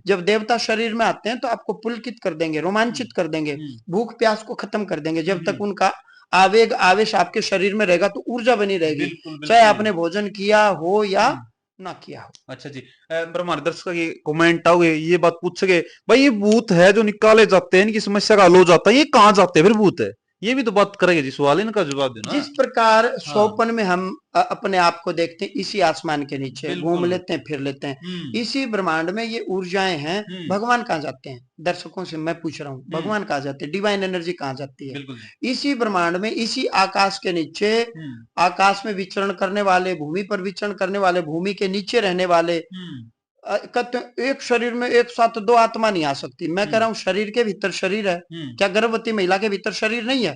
जब देवता शरीर में आते हैं तो आपको पुलकित कर देंगे, रोमांचित कर देंगे, भूख प्यास को खत्म कर देंगे। जब तक उनका आवेग आवेश आपके शरीर में रहेगा तो ऊर्जा बनी रहेगी, चाहे आपने भोजन किया हो या ना किया हो। अच्छा जी, पर हमारे दर्शक ये कमेंट आओगे, ये बात पूछोगे, भाई ये भूत है जो निकाले जाते हैं, इनकी समस्या का हल हो जाता है, ये कहाँ जाते हैं फिर भूत है? ये भी तो बात करेंगे जी, सवाल इनका जवाब देना। जिस प्रकार सोपन में हम अपने आप को देखते हैं, इसी आसमान के नीचे घूम लेते हैं, फिर लेते हैं, इसी ब्रह्मांड में ये ऊर्जाएं हैं। भगवान कहाँ जाते हैं? दर्शकों से मैं पूछ रहा हूँ, भगवान कहाँ जाते हैं? डिवाइन एनर्जी कहाँ जाती है? इसी ब्रह्मांड में, इसी आकाश के नीचे, आकाश में विचरण करने वाले, भूमि पर विचरण करने वाले, भूमि के नीचे रहने वाले। एक शरीर में एक साथ दो आत्मा नहीं आ सकती। मैं कह रहा हूँ शरीर के भीतर शरीर है, क्या गर्भवती महिला के भीतर शरीर नहीं है?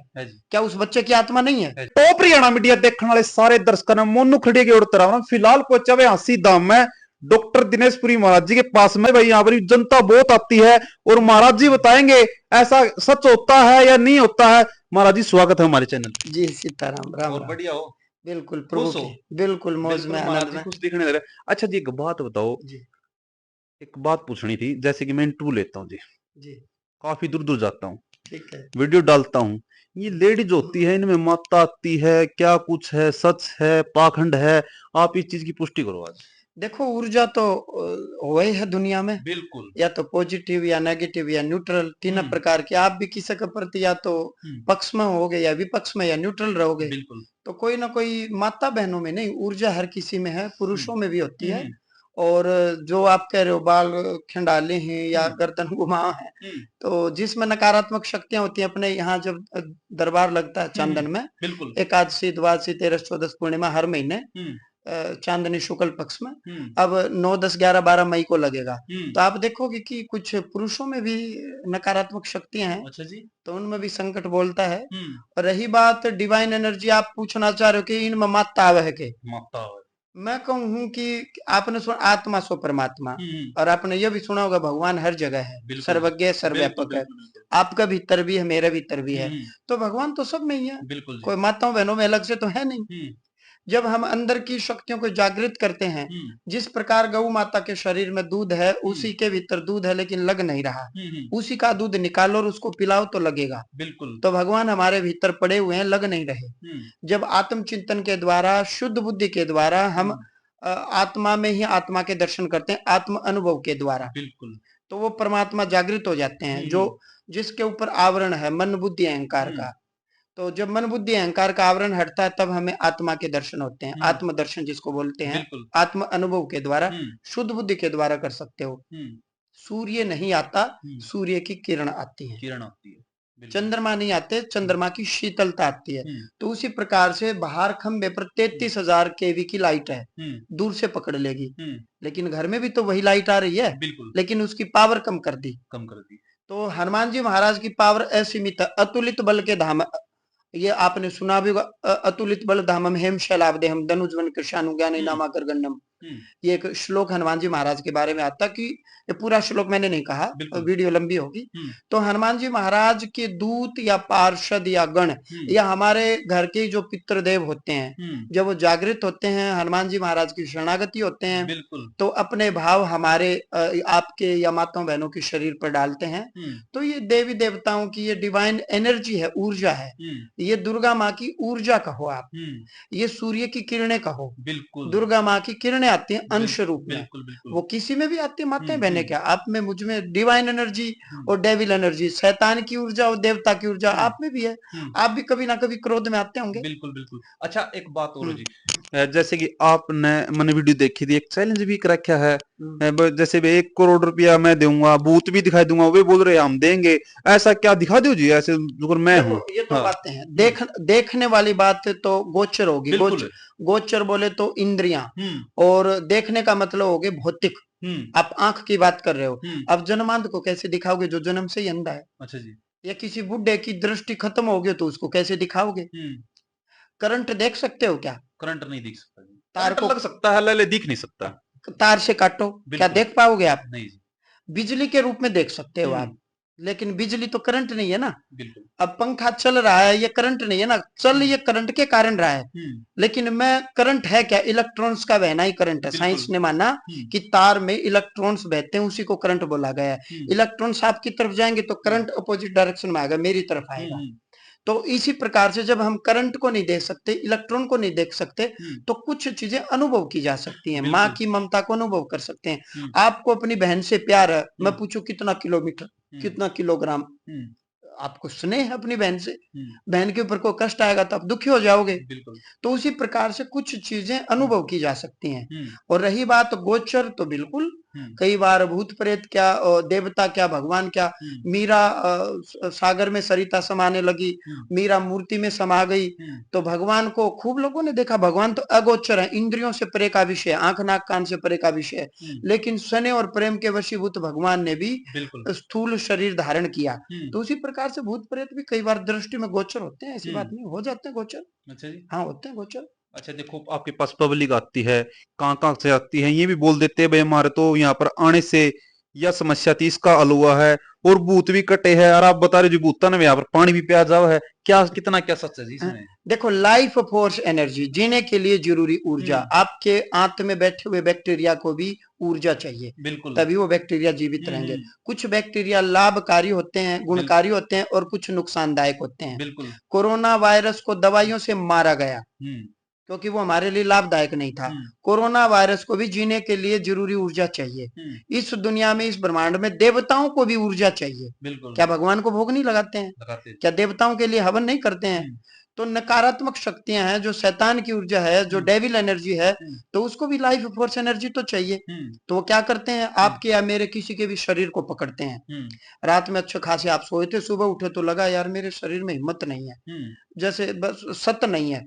क्या उस बच्चे की आत्मा नहीं है? टॉप हरियाणा मीडिया देखने वाले सारे दर्शकों ने मोनू खड़े की ओर तरह फिलहाल पहुंचा हुए हांसी धाम में डॉक्टर दिनेशपुरी महाराज जी के पास में। भाई यहाँ पर जनता बहुत आती है और महाराज जी बताएंगे ऐसा सच होता है या नहीं होता है। महाराज जी स्वागत है हमारे चैनल। जी सीताराम, राम और बढ़िया हो? बिल्कुल प्रभु की बिल्कुल मौज में, आनंद में, कुछ दिखने लग रहा है। अच्छा जी, एक बात बताओ जी, एक बात पूछनी थी। जैसे कि मैं इंटरव्यू लेता हूँ जी, काफी दूर दूर जाता हूँ, ठीक है, वीडियो डालता हूँ, ये लेडीज होती है, इनमें माता आती है, क्या कुछ है, सच है, पाखंड है? आप इस चीज की पुष्टि करो आज। देखो ऊर्जा तो वही है दुनिया में, बिल्कुल, या तो पॉजिटिव या नेगेटिव या न्यूट्रल, तीन प्रकार की। आप भी किसी के प्रति या तो पक्ष में होगे या विपक्ष में या न्यूट्रल रहोगे। तो कोई ना कोई माता बहनों में नहीं, ऊर्जा हर किसी में है, पुरुषों में भी होती है। और जो आप कह रहे हो बाल खंडाले हैं या गर्दन घुमाव है, तो जिसमें नकारात्मक शक्तियां होती हैं, अपने यहाँ जब दरबार लगता है चांदन में, एकादशी, द्वादशी, तेरस, चौदस, पूर्णिमा हर महीने चांदनी शुक्ल पक्ष में, अब 9, 10, 11, 12 मई को लगेगा। तो आप देखोगे कि कुछ पुरुषों में भी नकारात्मक शक्तियां हैं। अच्छा जी, तो उनमें भी संकट बोलता है। और रही बात डिवाइन एनर्जी, आप पूछना चाह रहे हो कि इनमें माता आवे है के? मैं कहूँ कि आपने सुना आत्मा सो परमात्मा, और आपने यह भी सुना होगा भगवान हर जगह है, सर्वज्ञ सर्वव्यापक है। आपका भीतर भी है, मेरे भीतर भी है, तो भगवान तो सब में ही है, कोई माताओं बहनों में अलग से तो है नहीं। जब हम अंदर की शक्तियों को जागृत करते हैं, जिस प्रकार गौ माता के शरीर में दूध है, उसी के भीतर दूध है लेकिन लग नहीं रहा, उसी का दूध निकालो और उसको पिलाओ तो लगेगा। बिल्कुल, तो भगवान हमारे भीतर पड़े हुए हैं, लग नहीं रहे। जब आत्मचिंतन के द्वारा, शुद्ध बुद्धि के द्वारा हम आत्मा में ही आत्मा के दर्शन करते हैं, आत्म अनुभव के द्वारा, बिल्कुल, तो वो परमात्मा जागृत हो जाते हैं, जो जिसके ऊपर आवरण है मन बुद्धि अहंकार का। तो जब मन बुद्धि अहंकार का आवरण हटता है तब हमें आत्मा के दर्शन होते हैं, आत्म दर्शन जिसको बोलते हैं, आत्म अनुभव के द्वारा, शुद्ध बुद्धि के द्वारा कर सकते हो। सूर्य नहीं आता, सूर्य की किरण आती है, चंद्रमा नहीं आते, चंद्रमा की शीतलता आती है। तो उसी प्रकार से बाहर खंबे पर 33,000 केवी की लाइट है, दूर से पकड़ लेगी, लेकिन घर में भी तो वही लाइट आ रही है, लेकिन उसकी पावर कम कर दी। तो हनुमान जी महाराज की पावर असीमित, अतुलित बल के धाम, ये आपने सुना भी होगा, अतुलित बल धामम हेम शैलाब्देहम धनुजवन कृष्णानु ज्ञान नामा करगंडम। ये एक श्लोक हनुमान जी महाराज के बारे में आता कि ये पूरा श्लोक मैंने नहीं कहा, वीडियो लंबी होगी। तो हनुमान जी महाराज के दूत या पार्षद या गण या हमारे घर के जो पितृदेव होते हैं, जब वो जागृत होते हैं, हनुमान जी महाराज की शरणागति होते हैं, तो अपने भाव हमारे आपके या माताओं बहनों के शरीर पर डालते हैं। तो ये देवी देवताओं की ये डिवाइन एनर्जी है, ऊर्जा है। ये दुर्गा माँ की ऊर्जा कहो आप, ये सूर्य की किरणें कहो, बिल्कुल, दुर्गा माँ की किरणें आती हैं अंश रूप में, वो किसी में भी आती है, माताएं बहने क्या, आप में मुझ में डिवाइन एनर्जी और डेविल एनर्जी, शैतान की ऊर्जा और देवता की ऊर्जा आप में भी है। आप भी कभी ना कभी क्रोध में आते होंगे। बिल्कुल बिल्कुल। अच्छा एक बात और जी, जैसे कि आपने मैंने वीडियो देखी थी, एक चैलेंज भी कर रखा है, जैसे 1 करोड़ रुपया मैं दूंगा, भूत भी दिखाई दूंगा, वे बोल रहे हम देंगे, ऐसा क्या दिखा दो जी, ऐसे मैं हूँ। ये तो बातें हैं, देखने वाली बात तो गोचर होगी, गोचर बोले तो इंद्रियां, और देखने का मतलब हो गए भौतिक। आप आंख की बात कर रहे हो, अब जन्मांध को कैसे दिखाओगे जो जन्म से ही अंधा है? अच्छा जी, या किसी बुढ़े की दृष्टि खत्म हो गई तो उसको कैसे दिखाओगे? करंट देख सकते हो क्या? करंट नहीं दिख सकता, तार को लग सकता है, लले दिख नहीं सकता, तार से काटो, क्या देख पाओगे आप? नहीं। बिजली के रूप में देख सकते हो आप, लेकिन बिजली तो करंट नहीं है ना। बिल्कुल। अब पंखा चल रहा है, ये करंट नहीं है ना, चल ये करंट के कारण रहा है। लेकिन मैं करंट है क्या, इलेक्ट्रॉन्स का बहना ही करंट है। साइंस ने माना कि तार में इलेक्ट्रॉन्स बहते हैं, उसी को करंट बोला गया है। इलेक्ट्रॉन्स आपकी तरफ जाएंगे तो करंट अपोजिट डायरेक्शन में आएगा, मेरी तरफ आएगा। तो इसी प्रकार से जब हम करंट को नहीं देख सकते, इलेक्ट्रॉन को नहीं देख सकते, तो कुछ चीजें अनुभव की जा सकती हैं। माँ की ममता को अनुभव कर सकते हैं। आपको अपनी बहन से प्यार है, मैं पूछूं कितना किलोमीटर, कितना किलोग्राम, आपको स्नेह है अपनी बहन से, बहन के ऊपर कोई कष्ट आएगा तो आप दुखी हो जाओगे। तो उसी प्रकार से कुछ चीजें अनुभव की जा सकती हैं। और रही बात गोचर, तो बिल्कुल कई बार भूत प्रेत क्या, देवता क्या, भगवान क्या। मीरा सागर में सरिता समाने लगी, मीरा मूर्ति में समा गई, तो भगवान को खूब लोगों ने देखा। भगवान तो अगोचर है, इंद्रियों से परे का विषय, आंख नाक कान से परे का विषय, लेकिन स्नेह और प्रेम के वशीभूत भगवान ने भी स्थूल शरीर धारण किया। तो उसी प्रकार से भूत प्रेत भी कई बार दृष्टि में गोचर होते हैं, ऐसी बात नहीं, हो जाते हैं गोचर। अच्छा जी। हाँ, होते हैं गोचर। अच्छा, देखो आपके पास पब्लिक आती है, कहाँ कहाँ से आती है, ये भी बोल देते हैं भाई हमारे तो यहाँ पर आने से यह समस्या थी, इसका हल हुआ है, और भूत भी कटे हैं। और आप बता रहे जो भूतन में यहाँ पर पानी भी पिया जाओ है, क्या कितना क्या सच है जी इसमें? देखो, लाइफ फोर्स एनर्जी, जीने के लिए जरूरी ऊर्जा, आपके आंत में बैठे हुए बैक्टीरिया को भी ऊर्जा चाहिए, बिल्कुल, तभी वो बैक्टीरिया जीवित रहेंगे। कुछ बैक्टीरिया लाभकारी होते हैं, गुणकारी होते हैं, और कुछ नुकसानदायक होते हैं। बिल्कुल। कोरोना वायरस को दवाइयों से मारा गया क्योंकि वो हमारे लिए लाभदायक नहीं था। कोरोना वायरस को भी जीने के लिए जरूरी ऊर्जा चाहिए। इस दुनिया में, इस ब्रह्मांड में देवताओं को भी ऊर्जा चाहिए। क्या भगवान को भोग नहीं लगाते हैं? क्या देवताओं के लिए हवन नहीं करते हैं? तो नकारात्मक शक्तियां हैं, जो शैतान की ऊर्जा है, जो डेविल एनर्जी है, तो उसको भी लाइफ फोर्स एनर्जी तो चाहिए। तो वो क्या करते हैं, आपके या मेरे किसी के भी शरीर को पकड़ते हैं। रात में अच्छे खासे आप सोए थे, सुबह उठे तो लगा यार मेरे शरीर में हिम्मत नहीं है, जैसे बस सत नहीं है,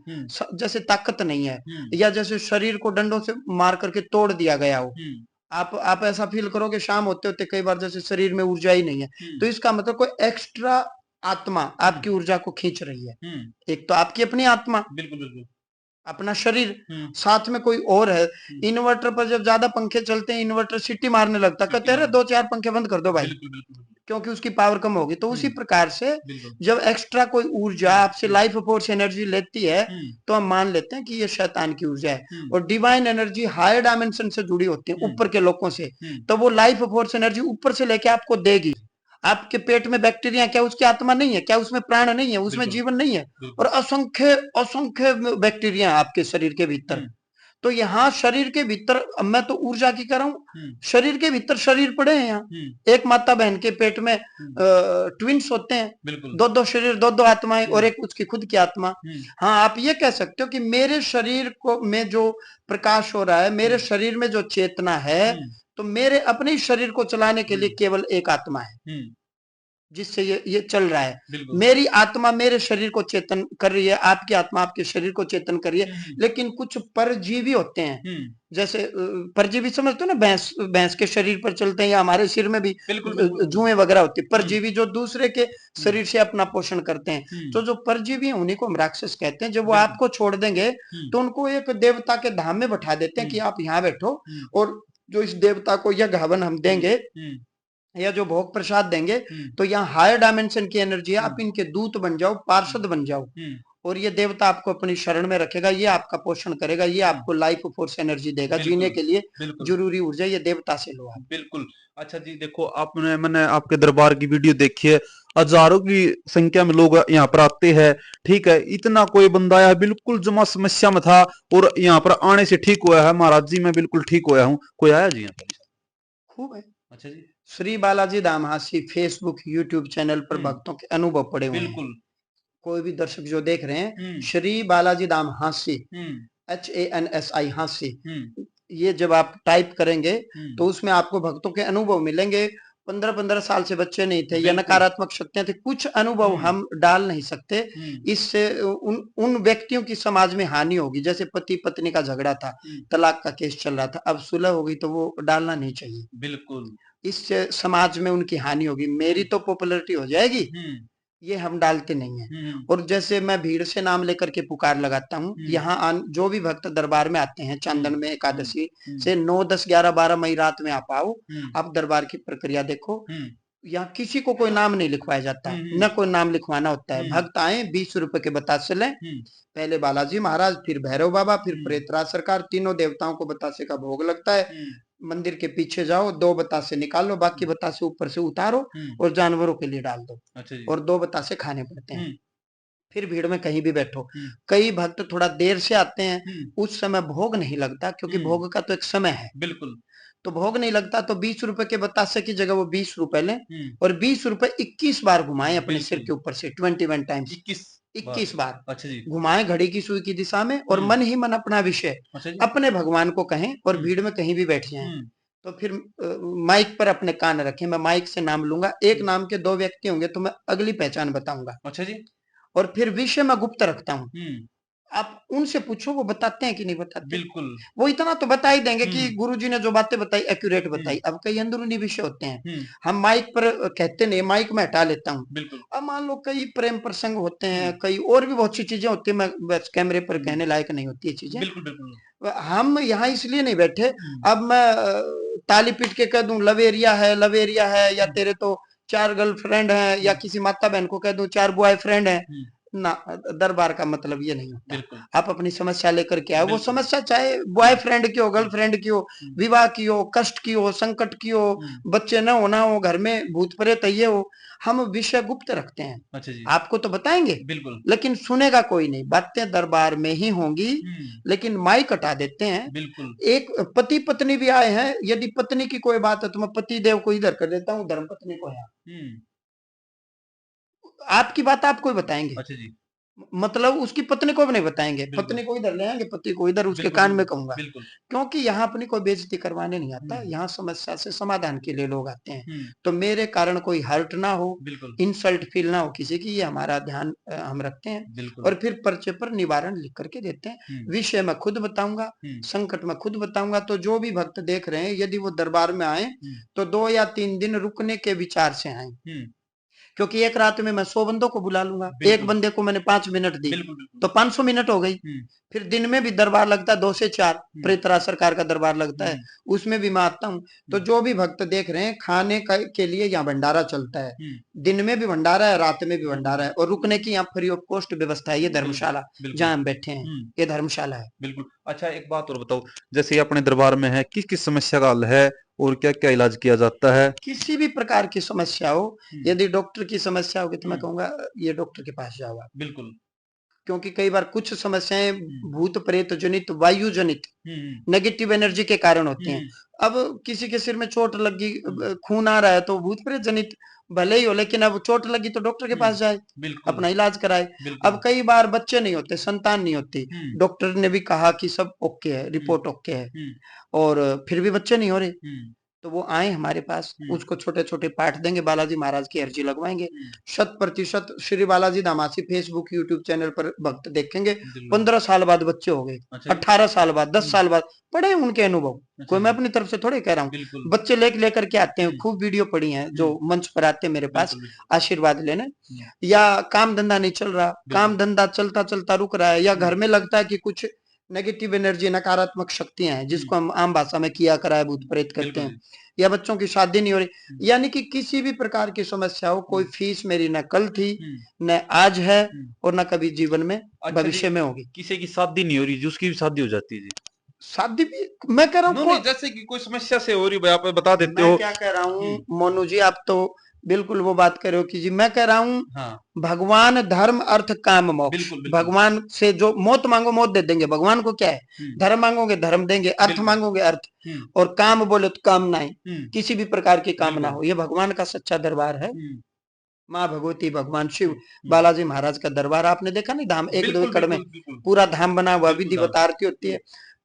जैसे ताकत नहीं है, या जैसे शरीर को डंडों से मार करके तोड़ दिया गया हो। आप ऐसा फील करोगे शाम होते होते कई बार जैसे शरीर में ऊर्जा ही नहीं है। तो इसका मतलब कोई एक्स्ट्रा आत्मा आपकी ऊर्जा को खींच रही है। एक तो आपकी अपनी आत्मा, बिल्कुल बिल्कुल, अपना शरीर, साथ में कोई और है। इन्वर्टर पर जब ज्यादा पंखे चलते हैं, इन्वर्टर सीटी मारने लगता, कहते हैं 2-4 पंखे बंद कर दो भाई, क्योंकि उसकी पावर कम होगी। तो उसी प्रकार से जब एक्स्ट्रा कोई ऊर्जा आपसे लाइफ फोर्स एनर्जी लेती है, तो हम मान लेते हैं कि ये शैतान की ऊर्जा है। और डिवाइन एनर्जी हायर डायमेंशन से जुड़ी होती है, ऊपर के लोगों से, तो वो लाइफ फोर्स एनर्जी ऊपर से लेके आपको देगी। आपके पेट में बैक्टीरिया, क्या उसकी आत्मा नहीं है? क्या उसमें प्राण नहीं है? उसमें जीवन नहीं है? और असंख्य असंख्य बैक्टीरिया आपके शरीर के भीतर। तो यहाँ शरीर के भीतर, मैं तो ऊर्जा की कर रहा हूँ, शरीर के भीतर शरीर पड़े हैं। यहाँ एक माता बहन के पेट में ट्विंस होते हैं, 2-2 शरीर, 2-2 आत्माएं, और एक उसकी खुद की आत्मा। हाँ, आप ये कह सकते हो कि मेरे शरीर को में जो प्रकाश हो रहा है, मेरे शरीर में जो चेतना है, तो मेरे अपने शरीर को चलाने के लिए केवल एक आत्मा है जिससे ये चल रहा है। मेरी आत्मा मेरे शरीर को चेतन कर रही है, आपकी आत्मा आपके शरीर को चेतन कर रही है। लेकिन कुछ परजीवी होते हैं, जैसे परजीवी समझते हो ना, भैंस के शरीर पर चलते हैं, या हमारे सिर में भी जुएं वगैरह होती है, परजीवी जो दूसरे के शरीर से अपना पोषण करते हैं। तो जो परजीवी हैं उन्हीं को हम राक्षस कहते हैं। जब वो आपको छोड़ देंगे तो उनको एक देवता के धाम में बैठा देते हैं कि आप यहाँ बैठो, और जो इस देवता को यज्ञ हवन हम देंगे या जो भोग प्रसाद देंगे, तो यहाँ हायर डायमेंशन की एनर्जी है, आप इनके दूत बन जाओ, पार्षद बन जाओ, और ये देवता आपको अपनी शरण में रखेगा, ये आपका पोषण करेगा, ये आपको लाइफ फोर्स एनर्जी देगा। जीने के लिए जरूरी ऊर्जा ये देवता से लो आप। बिल्कुल। अच्छा जी, देखो मैंने आपके दरबार की वीडियो देखी है, हजारों की संख्या में लोग यहाँ पर आते हैं, ठीक है। इतना कोई बंदा आया बिल्कुल जमा समस्या में था, और यहाँ पर आने से ठीक हुआ है। महाराज जी मैं बिल्कुल ठीक हुआ हूँ। कोई आया जी यहाँ पर? खूब है। अच्छा जी। श्री बालाजी धामहासी फेसबुक यूट्यूब चैनल पर भक्तों के अनुभव पड़े हुए हैं। कोई भी दर्शक जो देख रहे हैं, श्री बालाजी धामहासी, HANSI हास्य, ये जब आप टाइप करेंगे तो उसमें आपको भक्तों के अनुभव मिलेंगे। 15-15 साल से बच्चे नहीं थे, या नकारात्मक शक्तियां थी, कुछ अनुभव हम डाल नहीं सकते। इससे उन व्यक्तियों की समाज में हानि होगी। जैसे पति पत्नी का झगड़ा था, तलाक का केस चल रहा था, अब सुलह हो गई, तो वो डालना नहीं चाहिए। बिल्कुल, इससे समाज में उनकी हानि होगी, मेरी तो पॉपुलैरिटी हो जाएगी, ये हम डालते नहीं है। और जैसे मैं भीड़ से नाम लेकर के पुकार लगाता हूँ, यहाँ जो भी भक्त दरबार में आते हैं चांदन में एकादशी से 9, 10, 11, 12 मई रात में आप आओ, आप दरबार की प्रक्रिया देखो। यहाँ किसी को कोई नाम नहीं लिखवाया जाता, न कोई नाम लिखवाना होता है। भक्त आए 20 रुपए के बतासे लें, पहले बालाजी महाराज, फिर भैरव बाबा, फिर प्रेतराज सरकार, तीनों देवताओं को बतासे का भोग लगता है। मंदिर के पीछे जाओ, 2 बतासे निकालो, बाकी बतासे ऊपर से उतारो और जानवरों के लिए डाल दो। अच्छा, और 2 बतासे खाने पड़ते हैं। फिर भीड़ में कहीं भी बैठो। कई भक्त थोड़ा देर से आते हैं, उस समय भोग नहीं लगता, क्योंकि भोग का तो एक समय है। बिल्कुल। तो भोग नहीं लगता, तो 20 रुपए के बतासे की जगह वो 20 रुपए लें और 20 रुपए 21 बार घुमाएं अपने सिर के ऊपर से, 21 टाइम्स, 21 बार। अच्छा जी। घुमाएं घड़ी की सुई की दिशा में और मन ही मन अपना विषय अपने भगवान को कहें और भीड़ में कहीं भी बैठ जाएं। तो फिर माइक पर अपने कान रखें, मैं माइक से नाम लूंगा, एक नाम के 2 व्यक्ति होंगे तो मैं अगली पहचान बताऊंगा। अच्छा जी। और फिर विषय मैं गुप्त रखता हूँ, आप उनसे पूछो वो बताते हैं कि नहीं बताते। बिल्कुल। वो इतना तो बता ही देंगे कि गुरुजी ने जो बातें बताई एक्यूरेट बताई। अब कई अंदरूनी विषय होते हैं, हम माइक पर कहते नहीं, माइक में हटा लेता हूँ। बिल्कुल। अब मान लो कई प्रेम प्रसंग होते हैं, कई और भी बहुत सी चीजें होती है, मैं बस कैमरे पर कहने लायक नहीं होती है चीजें। बिल्कुल बिल्कुल। हम यहाँ इसलिए नहीं बैठे, अब मैं ताली पीट के कह दूं लवेरिया है, या तेरे तो 4 गर्लफ्रेंड है, या किसी माता बहन को कह दूं 4 बॉयफ्रेंड है ना। दरबार का मतलब ये नहीं होता। आप अपनी समस्या लेकर के आओ, वो समस्या चाहे बॉयफ्रेंड की हो, गर्लफ्रेंड की हो, विवाह की हो, कष्ट की हो, संकट की हो, बच्चे न होना हो, घर में भूत प्रेत ये हो, हम विषय गुप्त रखते हैं। अच्छा जी। आपको तो बताएंगे बिल्कुल, लेकिन सुनेगा कोई नहीं, बातें दरबार में ही होंगी, लेकिन माइक हटा देते हैं। बिल्कुल। एक पति पत्नी भी आए हैं, यदि पत्नी की कोई बात है तो मैं पति देव को इधर कर देता हूँ, धर्म पत्नी को यहाँ, आपकी बात आपको ही बताएंगे। अच्छा जी। मतलब उसकी पत्नी को भी नहीं बताएंगे, पत्नी को इधर ले आएंगे, पति को इधर, उसके कान में कहूंगा। क्योंकि यहाँ अपनी कोई बेइज्जती करवाने नहीं आता, यहाँ समस्या से समाधान के लिए लोग आते हैं। तो मेरे कारण कोई हर्ट ना हो, इंसल्ट फील ना हो किसी की, ये हमारा ध्यान हम रखते हैं। और फिर पर्चे पर निवारण लिख करके देते हैं। विषय मैं खुद बताऊंगा, संकट मैं खुद बताऊंगा। तो जो भी भक्त देख रहे हैं, यदि वो दरबार में आए तो 2 या 3 दिन रुकने के विचार से आए, क्योंकि एक रात में मैं 100 बंदों को बुला लूंगा, एक बंदे को मैंने 5 मिनट दी तो 500 मिनट हो गई। फिर दिन में भी दरबार लगता है 2 से 4, प्रेतराज सरकार का दरबार लगता है, उसमें भी मैं आता हूँ। तो जो भी भक्त देख रहे हैं, खाने के लिए यहाँ भंडारा चलता है, दिन में भी भंडारा है, रात में भी भंडारा है, और रुकने की यहाँ फ्री ऑफ कॉस्ट व्यवस्था है। ये धर्मशाला जहाँ हम बैठे हैं, ये धर्मशाला है। बिल्कुल। अच्छा, एक बात और बताओ, जैसे ये अपने दरबार में है, किस किस समस्या का हल है और क्या क्या इलाज किया जाता है? किसी भी प्रकार की समस्या हो, यदि डॉक्टर की समस्या होगी तो मैं कहूंगा ये डॉक्टर के पास जाओ आप। बिल्कुल। क्योंकि कई बार कुछ समस्याएं भूत प्रेत जनित, वायु जनित, नेगेटिव एनर्जी के कारण होती हैं। अब किसी के सिर में चोट लगी, खून आ रहा है, तो भूत प्रेत जनित भले ही हो, लेकिन अब चोट लगी तो डॉक्टर के पास जाए, अपना इलाज कराए। अब कई बार बच्चे नहीं होते, संतान नहीं होती, डॉक्टर ने भी कहा कि सब ओके है, रिपोर्ट ओके है, और फिर भी बच्चे नहीं हो रहे, तो वो आए हमारे पास, उसको छोटे छोटे पाठ देंगे, बालाजी महाराज की अर्जी लगवाएंगे। 100% श्री बालाजी धामासी फेसबुक यूट्यूब चैनल पर भक्त देखेंगे। 15 साल बाद बच्चे हो गए, 18 साल बाद, 10 साल बाद, पढ़े उनके अनुभव, कोई मैं अपनी तरफ से थोड़े कह रहा हूँ, बच्चे लेकर के आते हैं, खूब वीडियो पड़ी है, जो मंच पर आते हैं मेरे पास आशीर्वाद लेने। या काम धंधा नहीं चल रहा, काम धंधा चलता चलता रुक रहा है, या घर में लगता है कि कुछ नेगेटिव एनर्जी, नकारात्मक शक्तियां हैं, जिसको हम आम भाषा में किया कराए भूत प्रेत करते हैं, या बच्चों की शादी नहीं हो रही, यानी कि किसी भी प्रकार की समस्या हो, कोई फीस मेरी न कल थी, न आज है, और न कभी जीवन में भविष्य में होगी। किसी की शादी नहीं हो रही जी, उसकी भी शादी हो जाती है जी? शादी भी मैं कह रहा हूँ, जैसे कि कोई समस्या से हो रही है, आप बता देते हो। मैं क्या कह रहा हूँ मोनू जी, आप तो बिल्कुल वो बात कर रहे हो कि जी, मैं कह रहा हूँ भगवान धर्म अर्थ काम मोक्ष, भगवान से जो मौत मांगो मौत दे देंगे, भगवान को क्या है, धर्म मांगोगे धर्म देंगे, अर्थ मांगोगे अर्थ, और काम बोले तो कामनाएं, किसी भी प्रकार की कामना हो, ये भगवान का सच्चा दरबार है। माँ भगवती, भगवान शिव, बालाजी महाराज का दरबार आपने देखा नहीं, धाम 1-2 एकड़ में पूरा धाम बना हुआ, विधिवत आरती होती है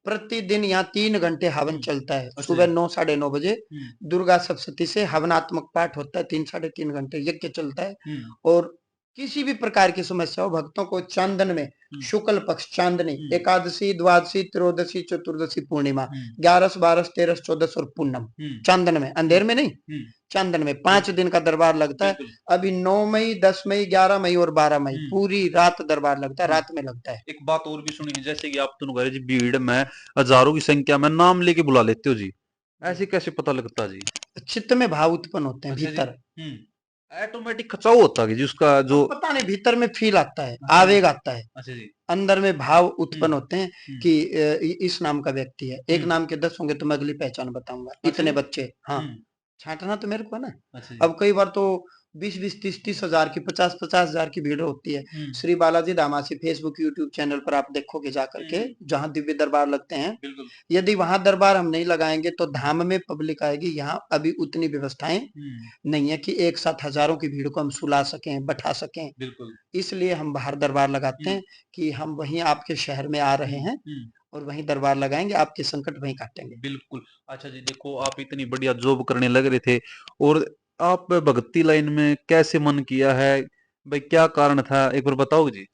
प्रतिदिन। यहाँ 3 घंटे हवन चलता है, सुबह 9, 9:30 बजे दुर्गा सप्तशती से हवनात्मक पाठ होता है, 3, 3.5 घंटे यज्ञ चलता है। और किसी भी प्रकार की समस्या हो, भक्तों को चांदन में, शुक्ल पक्ष चांदनी, एकादशी, द्वादशी, त्रयोदशी, चतुर्दशी, पूर्णिमा, 11, 12, 13, 14 और पूनम, चांदन में, अंधेर में नहीं, चांदन में 5 दिन का दरबार लगता है। अभी 9 मई, 10 मई, 11 मई और 12 मई पूरी रात दरबार लगता है, रात में लगता है। एक बात और भी सुनी है, जैसे कि आप दोनों जी भीड़ में हजारों की संख्या में नाम लेके बुला लेते हो जी, ऐसे कैसे पता लगता जी? चित्त में भाव उत्पन्न होते हैं अच्छा जी। भीतर। ऑटोमेटिक खचाव होता है जी उसका जो। अब पता नहीं भीतर में फील आता है, अच्छा जी। आवेग आता है, अच्छा जी। अंदर में भाव उत्पन्न हुँ, होते हैं हुँ, कि इस नाम का व्यक्ति है। एक हुँ। नाम के 10 होंगे तो मैं अगली पहचान बताऊँगा, अच्छा इतने जी। बच्चे। हाँ, हुँ। छाँटना तो मेरे को है ना। अच्छा जी। अब कई बार तो 20-20, 30-30 हज़ार की, 50-50 हज़ार की भीड़ होती है। हुँ। श्री बालाजी धामासी फेसबुक, यूट्यूब चैनल पर आप देखोगे जाकर हुँ, के, हुँ। जहाँ दिव्य दरबार लगते हैं। बिल्कुल। यदि वहाँ दरबार हम नहीं लगाएँगे तो धाम में पब्लिक आएगी, यहाँ अभी उतनी व्यवस्थाएँ हुँ। नहीं है कि एक साथ हज़ारों की भीड़ को हम सुला सकें, बैठा सकें। बिल्कुल। इसलिए हम बाहर दरबार लगाते हुँ, हैं कि हम वहीं आपके शहर में आ रहे हुँ, हैं हुँ। और वहीं दरबार लगाएँगे, आपके संकट वहीं काटेंगे। बिल्कुल। अच्छा जी, देखो आप इतनी बढ़िया जॉब करने लग रहे थे और आप भक्ति लाइन में कैसे मन किया है? भाई क्या कारण था? एक बार बताओगे जी?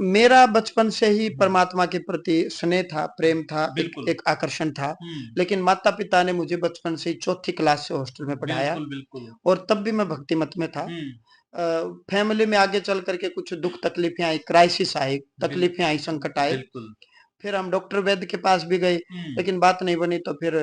मेरा बचपन से ही हुँ। परमात्मा के प्रति स्नेह था, प्रेम था, एक बिल्कुल। एक आकर्षण था। हुँ। लेकिन माता-पिता ने मुझे बचपन से ही चौथी क्लास से हॉस्टल में पढ़ाया बिल्कुल, बिल्कुल। और तब भी मैं भक्ति मत में था। हुँ। फैमिली में आगे चल कर के कुछ दुःख तकलीफें आई, क्राइसिस आए, बिल तकलीफें आई, संकट आए। बिल्कुल। फिर हम डॉक्टर वैद्य के पास भी गए, हुँ, लेकिन बात नहीं बनी तो फिर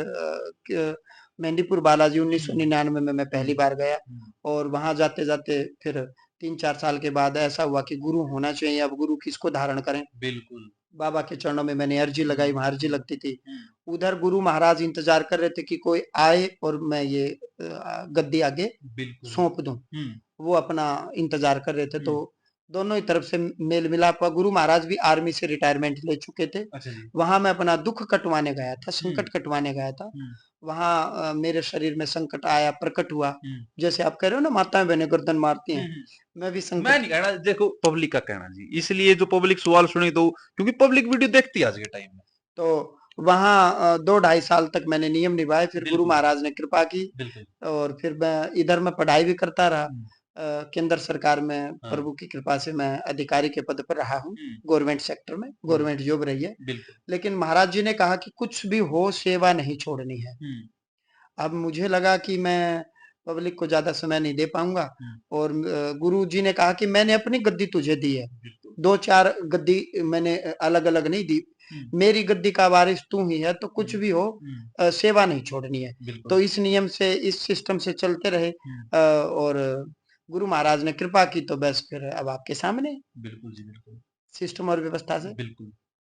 मेहंदीपुर बालाजी हुँ, 1999 में मैं हुँ, पहली बार गया हुँ। और वहाँ जाते-जाते फिर 3-4 साल के बाद ऐसा हुआ कि गुरु होना चाहिए, अब गुरु किसको धारण करें? बिल्कुल। बाबा के चरणों में मैंने अर्जी हुँ, लगाई, वहाँ अर्जी लगती थी। हुँ। उधर गुरु महाराज इंतज़ार कर रहे थे कि कोई आए और मैं ये गद्दी आगे बिल्कुल। सौंप दूँ। हुँ, वो अपना इंतज़ार कर रहे थे, हुँ। तो दोनों ही तरफ से मेल मिलाप हुआ। गुरु महाराज भी आर्मी से रिटायरमेंट ले चुके थे। अच्छा जी। वहाँ मैं अपना दुःख कटवाने गया था, हुँ, संकट कटवाने गया था। हुँ, वहाँ मेरे शरीर में संकट आया, प्रकट हुआ। हुँ। जैसे आप कह रहे हो ना माताएँ-बहनें गर्दन मारती हुँ, हैं, हुँ। मैं भी मैं संकट। नहीं कहना देखो पब्लिक का कहना जी, इसलिए जो पब्लिक सवाल सुने तो क्योंकि पब्लिक वीडियो देखती है आज के टाइम में। तो वहाँ 2 ढाई साल तक मैंने नियम निभाए, फिर गुरु बिल्कुल, महाराज ने कृपा की बिल्कुल। और फिर मैं इधर मैं पढ़ाई भी करता रहा। हुँ, केंद्र सरकार में हाँ। प्रभु की कृपा से मैं अधिकारी के पद पर रहा हूँ, हुँ, गवर्नमेंट सेक्टर में, हुँ। गवर्नमेंट जॉब रही है। बिल्कुल। लेकिन महाराज जी ने कहा कि कुछ भी हो सेवा नहीं छोड़नी है। हुँ, अब मुझे लगा कि मैं पब्लिक को ज़्यादा समय नहीं दे पाऊँगा हुँ। और गुरु जी ने कहा कि मैंने अपनी गद्दी तुझे दी है। बिल्कुल। 2-4 गद्दी मैंने अलग-अलग नहीं दी। हुँ, मेरी गद्दी का वारिस तू ही है, तो हुँ, कुछ भी हो हुँ। सेवा नहीं छोड़नी है। बिल्कुल। तो इस नियम से, इस सिस्टम से चलते रहे हुँ। और गुरु महाराज ने कृपा की तो बस फिर अब आपके सामने बिल्कुल जी, बिल्कुल। सिस्टम और व्यवस्था से। बिल्कुल।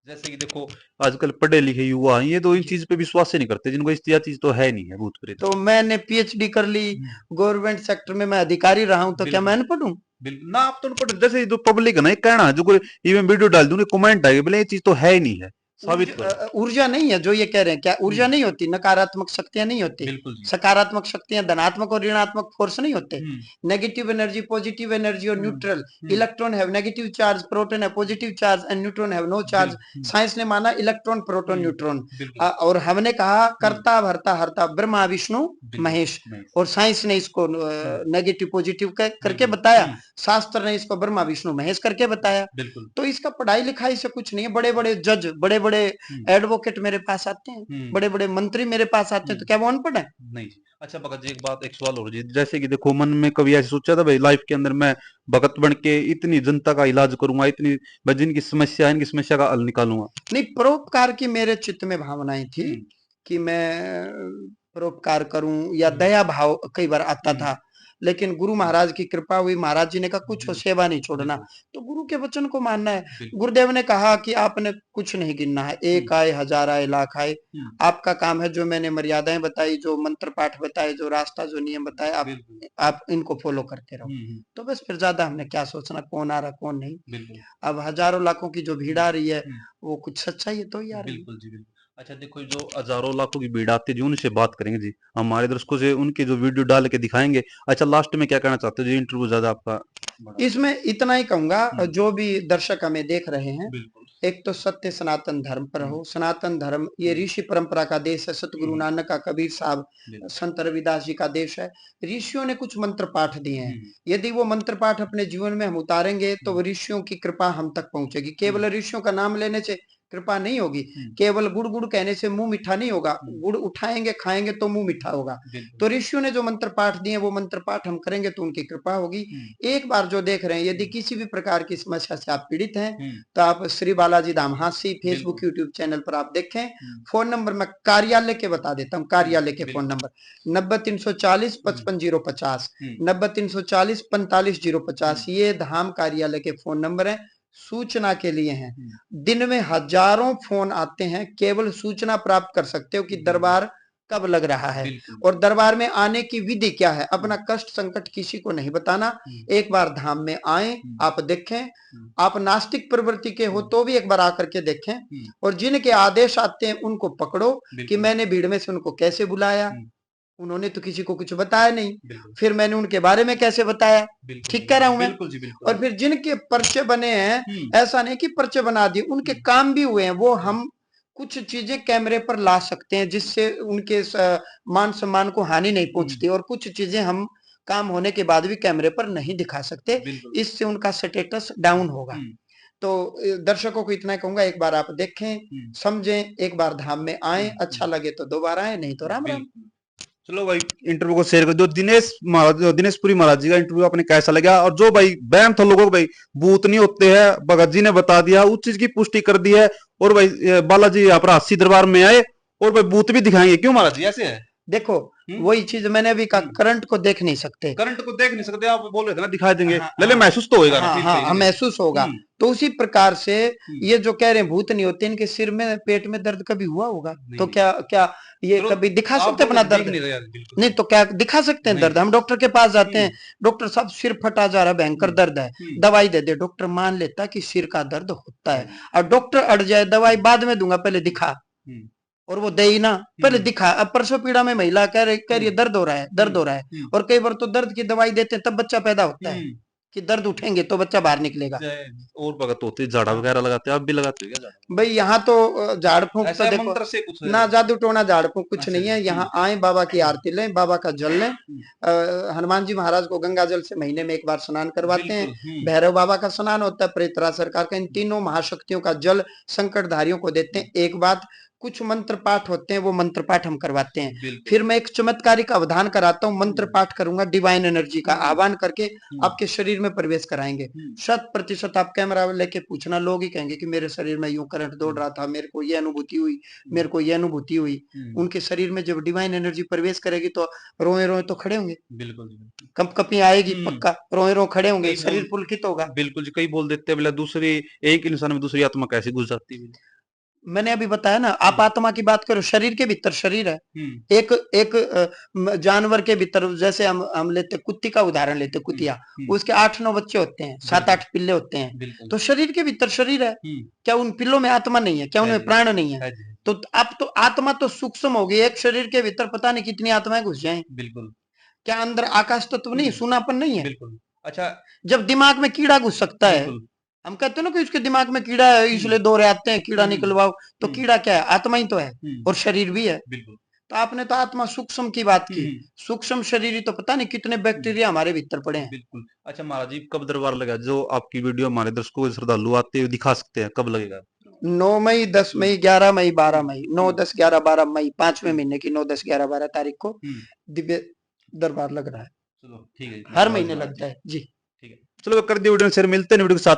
जैसे कि देखो आजकल पढ़े लिखे युवा हैं, ये तो इन जी। चीज़ पे विश्वास ही नहीं करते, जिनको इस यह चीज़ तो है नहीं है भूत-प्रेत तो वाली। मैंने पीएचडी कर ली, हुँ। गवर्नमेंट सेक्टर में मैं अधिकारी रहा हूँ, तो क्या मैं बिल्कुल। अनपढ़ हूँ? बिल्कुल, ना आप तो उनको जैसे जो पब्लिक है ना, एक कहना है जो कोई इवन वीडियो डाल दूँ, कमेंट आएगा बोले ये चीज़ तो है ही नहीं है, साबित करो। ऊर्जा नहीं है जो ये कह रहे हैं, क्या हुँ, ऊर्जा नहीं होती, नकारात्मक शक्तियाँ नहीं होती, बिल्कुल जी। सकारात्मक शक्तियाँ, धनात्मक और ऋणात्मक फोर्स नहीं होते। हुँ, नेगेटिव एनर्जी, पॉजिटिव एनर्जी और हुँ, न्यूट्रल। हुँ। Electron have negative charge, proton है positive charge and neutron have no charge. हुँ, साइंस ने माना इलेक्ट्रॉन, प्रोटॉन, हुँ। न्यूट्रॉन। बिल्कुल। और हमने कहा हुँ, कर्ता, भर्ता, हर्ता, ब्रह्मा, विष्णु, बिल्कुल, महेश। नाइस। और साइंस ने इसको हुँ, नेगेटिव पॉजिटिव करके बिल्कुल। बताया, हुँ, शास्त्र ने इसको ब्रह्मा विष्णु महेश करके बताया। बिल्कुल। तो इसका पढ़ाई लिखाई से कुछ नहीं है। बड़े बड़े जज, बड़े बड़े हुँ, एडवोकेट मेरे पास आते हैं, हुँ, बड़े बड़े मंत्री मेरे पास आते हैं, हुँ। तो क्या वो अनपढ़ है? नहीं जी। अच्छा भगत जी एक बात एक सवाल और जी, जैसे कि देखो मन में कभी ऐसे सोचा था भाई लाइफ के अंदर मैं भगत बन के इतनी जनता का इलाज करूँगा, इतनी भाई जिनकी समस्या है इनकी समस्या का हल निकालूँगा? नहीं, परोपकार की मेरे चित्त में भावनाएं थी हुँ, कि मैं परोपकार करूं या हुँ, दया भाव कई बार आता हुँ, था। लेकिन गुरु हुँ। महाराज की कृपा हुई, महाराज जी ने कहा कुछ हो बिल सेवा नहीं छोड़ना। बिल्कुल, तो गुरु के वचन को मानना है। बिल्कुल। गुरुदेव ने कहा कि आपने कुछ नहीं गिनना है, हुँ, एक आए हजार आए लाख आए। हुँ, आपका काम है जो मैंने मर्यादाएं बताई, जो मंत्र पाठ बताए, जो रास्ता, जो नियम बताए, बिल्कुल। आप इनको फॉलो करते रहो। हुँ, हुँ, तो बस फिर ज्यादा हमने क्या सोचना, कौन आ रहा कौन नहीं। बिल्कुल। अब हजारों लाखों की जो भीड़ हुँ, आ रही है, हुँ। वो कुछ सच्चाई है तो ही आ रही है। बिल्कुल जी, बिल्कुल। अच्छा देखो जो हज़ारों लाखों की भीड़ आती है जी उनसे बात करेंगे जी। हमारे दर्शकों से उनके जो वीडियो डाल के दिखाएँगे। अच्छा लास्ट में क्या कहना चाहते हो जी इंटरव्यू ज़्यादा आपका बड़ा इसमें इतना ही कहूंगा, हुँ, जो भी दर्शक हमें देख रहे हैं, बिल्कुल। एक तो सत्य सनातन धर्म पर हुँ, हो। सनातन धर्म ये हुँ, ऋषि परंपरा का देश है, हुँ, सतगुरु हुँ। नानक का, कबीर साहब, बिल्कुल। संत रविदास जी का देश है। ऋषियों ने कुछ मंत्र पाठ दिए हुँ, हैं। हुँ, यदि वो मंत्र पाठ अपने जीवन में हम उतारेंगे तो हुँ, वो ऋषियों की कृपा हम तक पहुंचेगी। हुँ, केवल ऋषियों का नाम लेने से कृपा नहीं होगी। केवल गुड़ गुड़ कहने से मुंह मीठा नहीं होगा, गुड़ उठाएंगे खाएंगे तो मुंह मीठा होगा। तो ऋषियों ने जो मंत्र पाठ दिए वो मंत्र पाठ हम करेंगे तो उनकी कृपा होगी। एक बार जो देख रहे हैं, यदि किसी भी प्रकार की समस्या से आप पीड़ित हैं तो आप Shri Balaji Dham Hansi Facebook YouTube channel पर आप देखें। फोन नंबर मैं कार्यालय के बता देता हूँ, कार्यालय के फोन नंबर 90-340-55-050, 90-340-45-050, ये धाम कार्यालय के फोन नंबर है। सूचना के लिए हैं। दिन में हजारों फोन आते हैं, केवल सूचना प्राप्त कर सकते हो कि दरबार कब लग रहा है और दरबार में आने की विधि क्या है। अपना कष्ट संकट किसी को नहीं बताना। एक बार धाम में आए, आप देखें। आप नास्तिक प्रवृत्ति के हो तो भी एक बार आकर के देखें, और जिनके आदेश आते हैं उनको पकड़ो कि मैंने भीड़ में से उनको कैसे बुलाया, उन्होंने तो किसी को कुछ बताया नहीं, फिर मैंने उनके बारे में कैसे बताया। ठीक कह रहा हूं मैं। और फिर जिनके पर्चे बने हैं, ऐसा नहीं कि पर्चे बना दिए, उनके काम भी हुए हैं। वो हम कुछ चीजें कैमरे पर ला सकते हैं जिससे उनके मान सम्मान को हानि नहीं पहुंचती, और कुछ चीजें हम काम होने के बाद भी कैमरे पर नहीं दिखा सकते, इससे उनका स्टेटस डाउन होगा। तो दर्शकों को इतना कहूंगा, एक बार आप देखें, समझें, एक बार धाम में आए, अच्छा लगे तो दोबारा आए, नहीं तो राम राम। चलो भाई, इंटरव्यू को शेयर कर दो। दिनेशपुरी महाराज जी का इंटरव्यू आपने कैसा लगा? और जो भाई बैम था लोगों को, भाई भूत नहीं होते हैं, भगत जी ने बता दिया, उस चीज की पुष्टि कर दी है। और भाई बालाजी यहाँ पर हांसी दरबार में आए और भाई भूत भी दिखाएंगे। क्यों महाराज जी ऐसे है? देखो वही चीज मैंने अभी कहा, करंट को देख नहीं सकते, करंट को देख नहीं सकते, आप बोल रहे थे ना दिखा देंगे। ले महसूस तो होगा। हाँ, महसूस होगा। तो उसी प्रकार से ये जो कह रहे हैं भूत नहीं होते, इनके सिर में पेट में दर्द कभी हुआ होगा तो क्या ये कभी दिखा सकते अपना दर्द? नहीं तो क्या दिखा सकते हैं दर्द? हम डॉक्टर के पास जाते हैं, डॉक्टर साहब सिर फटा जा रहा है, भयंकर दर्द है, दवाई दे दे। डॉक्टर मान लेता कि सिर का दर्द होता है, और डॉक्टर अड़ जाए, दवाई बाद में दूंगा, पहले दिखा, और वो दे ही ना, पहले दिखा। अब परसों पीड़ा में महिला कह रही दर्द हो रहा है, दर्द हो रहा है, और कई बार तो दर्द की दवाई देते हैं तब बच्चा पैदा होता है कि दर्द उठेंगे तो बच्चा बाहर निकलेगा। और भगत होते झाड़ा वगैरह लगाते हैं, आप भी लगाते हो क्या? भाई यहाँ तो झाड़ फूंक तो देखो ना, जादू टोना झाड़ फूंक कुछ नहीं है। यहाँ आए, बाबा की आरती लें, बाबा का जल लें। हनुमान जी महाराज को गंगा जल से महीने में एक बार स्नान करवाते हैं, भैरव बाबा का स्नान होता है, प्रेतरा सरकार का, इन तीनों महाशक्तियों का जल संकटधारियों को देते हैं। एक बात, कुछ मंत्र पाठ होते हैं, वो मंत्र पाठ हम करवाते हैं। फिर मैं एक चमत्कारिक अवधान कराता हूँ, मंत्र पाठ करूंगा, डिवाइन एनर्जी का आह्वान करके आपके शरीर में प्रवेश कराएंगे। 100% आप कैमरा लेके पूछना, लोग ही कहेंगे कि मेरे शरीर में यूं करंट दौड़ रहा था, मेरे को ये अनुभूति हुई, मेरे को ये अनुभूति हुई। उनके शरीर में जब डिवाइन एनर्जी प्रवेश करेगी तो रोए रोए तो खड़े होंगे, कंपकपी आएगी, पक्का रोए रोए खड़े होंगे, शरीर पुलकित होगा। बिल्कुल जी, कई बोल देते हैं बोला दूसरी एक इंसान में दूसरी आत्मा कैसे घुस जाती है। मैंने अभी बताया ना, आप आत्मा की बात करो, शरीर के भीतर शरीर है, एक जानवर के भीतर, जैसे हम लेते कुत्ती का उदाहरण लेते, कुतिया, उसके 8-9 बच्चे होते हैं, 7-8 पिल्ले होते हैं, तो शरीर के भीतर शरीर है। क्या उन पिल्लों में आत्मा नहीं है? क्या उनमें प्राण नहीं है? तो अब तो आत्मा तो सूक्ष्म होगी, एक शरीर के भीतर पता नहीं कितनी आत्माएं घुस जाएं। बिल्कुल। क्या अंदर आकाश तत्व नहीं, सुनापन नहीं है? बिल्कुल। अच्छा, जब दिमाग में कीड़ा घुस सकता है, हम कहते हैं ना कि उसके दिमाग में कीड़ा है इसलिए दौड़े आते हैं, कीड़ा निकलवाओ, तो कीड़ा क्या है? आत्मा ही तो है, और शरीर भी है। तो आपने तो आत्मा सूक्ष्म की बात की, सूक्ष्म शरीर ही तो पता नहीं कितने बैक्टीरिया हमारे भीतर पड़े हैं। बिल्कुल। अच्छा महाराज जी, कब दरबार लगा? जो आपकी वीडियो हमारे दर्शकों श्रद्धालु आते हुए दिखा सकते हैं, कब लगेगा? 9 मई, 10 मई, 11 मई, 12 मई, 9, 10, 11, 12 मई, 5वें महीने की 9, 10, 11, 12 तारीख को दिव्य दरबार लग रहा है। चलो ठीक है, हर महीने लगता है जी। ठीक है, चलो कर दिए वीडियो शेयर, मिलते हैं वीडियो के साथ।